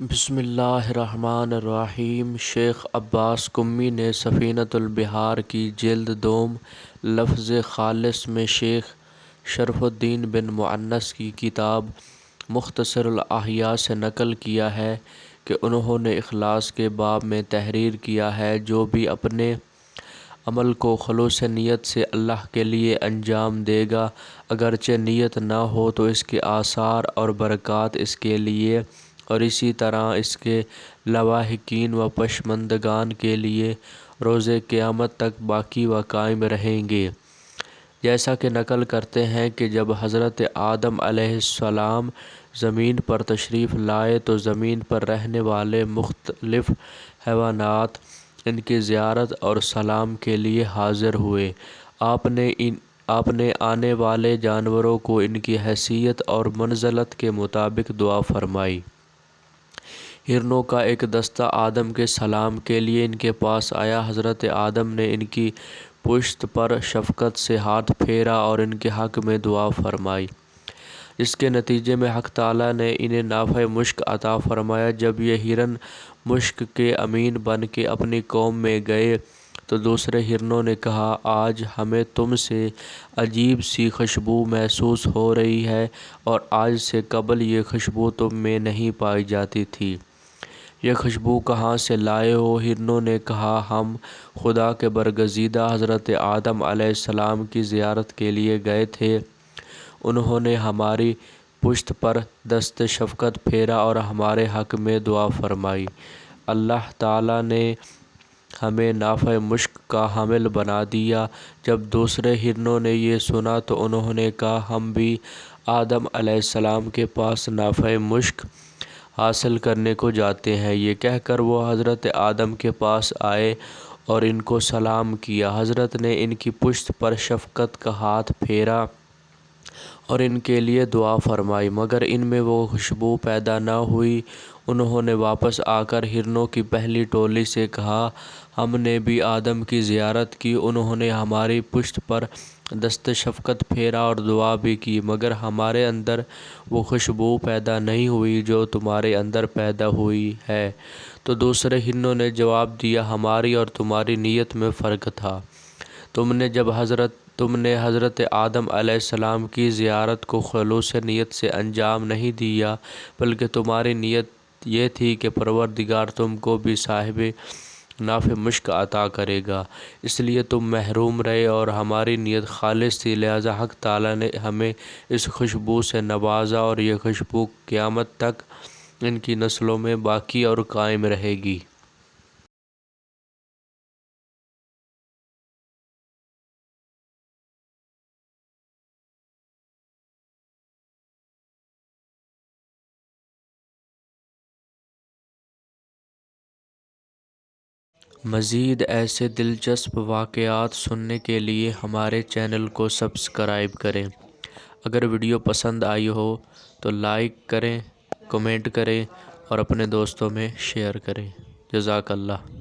بسم اللہ الرحمن الرحیم۔ شیخ عباس قمی نے سفینۃ البحار کی جلد دوم لفظ خالص میں شیخ شرف الدین بن مؤنس کی کتاب مختصر الاحیاء سے نقل کیا ہے کہ انہوں نے اخلاص کے باب میں تحریر کیا ہے، جو بھی اپنے عمل کو خلوص نیت سے اللہ کے لیے انجام دے گا، اگرچہ نیت نہ ہو تو اس کے آثار اور برکات اس کے لیے اور اسی طرح اس کے لواحقین و پسماندگان کے لیے روز قیامت تک باقی و قائم رہیں گے۔ جیسا کہ نقل کرتے ہیں کہ جب حضرت آدم علیہ السلام زمین پر تشریف لائے تو زمین پر رہنے والے مختلف حیوانات ان کی زیارت اور سلام کے لیے حاضر ہوئے۔ آپ نے آنے والے جانوروں کو ان کی حیثیت اور منزلت کے مطابق دعا فرمائی۔ ہرنوں کا ایک دستہ آدم کے سلام کے لیے ان کے پاس آیا۔ حضرت آدم نے ان کی پشت پر شفقت سے ہاتھ پھیرا اور ان کے حق میں دعا فرمائی، جس کے نتیجے میں حق تعالیٰ نے انہیں نافع مشک عطا فرمایا۔ جب یہ ہرن مشک کے امین بن کے اپنی قوم میں گئے تو دوسرے ہرنوں نے کہا، آج ہمیں تم سے عجیب سی خوشبو محسوس ہو رہی ہے اور آج سے قبل یہ خوشبو تم میں نہیں پائی جاتی تھی۔ یہ خوشبو کہاں سے لائے ہو؟ ہرنوں نے کہا، ہم خدا کے برگزیدہ حضرت آدم علیہ السلام کی زیارت کے لیے گئے تھے۔ انہوں نے ہماری پشت پر دست شفقت پھیرا اور ہمارے حق میں دعا فرمائی۔ اللہ تعالیٰ نے ہمیں نافع مشک کا حامل بنا دیا۔ جب دوسرے ہرنوں نے یہ سنا تو انہوں نے کہا، ہم بھی آدم علیہ السلام کے پاس نافع مشک حاصل کرنے کو جاتے ہیں۔ یہ کہہ کر وہ حضرت آدم کے پاس آئے اور ان کو سلام کیا۔ حضرت نے ان کی پشت پر شفقت کا ہاتھ پھیرا اور ان کے لیے دعا فرمائی، مگر ان میں وہ خوشبو پیدا نہ ہوئی۔ انہوں نے واپس آ کر ہرنوں کی پہلی ٹولی سے کہا، ہم نے بھی آدم کی زیارت کی، انہوں نے ہماری پشت پر دست شفقت پھیرا اور دعا بھی کی، مگر ہمارے اندر وہ خوشبو پیدا نہیں ہوئی جو تمہارے اندر پیدا ہوئی ہے۔ تو دوسرے ہرنوں نے جواب دیا، ہماری اور تمہاری نیت میں فرق تھا۔ تم نے حضرت آدم علیہ السلام کی زیارت کو خلوص نیت سے انجام نہیں دیا، بلکہ تمہاری نیت یہ تھی کہ پروردگار تم کو بھی صاحب نافع مشک عطا کرے گا، اس لیے تم محروم رہے، اور ہماری نیت خالص تھی، لہٰذا حق تعالیٰ نے ہمیں اس خوشبو سے نوازا اور یہ خوشبو قیامت تک ان کی نسلوں میں باقی اور قائم رہے گی۔ مزید ایسے دلچسپ واقعات سننے کے لیے ہمارے چینل کو سبسکرائب کریں۔ اگر ویڈیو پسند آئی ہو تو لائک کریں، کمنٹ کریں اور اپنے دوستوں میں شیئر کریں۔ جزاک اللہ۔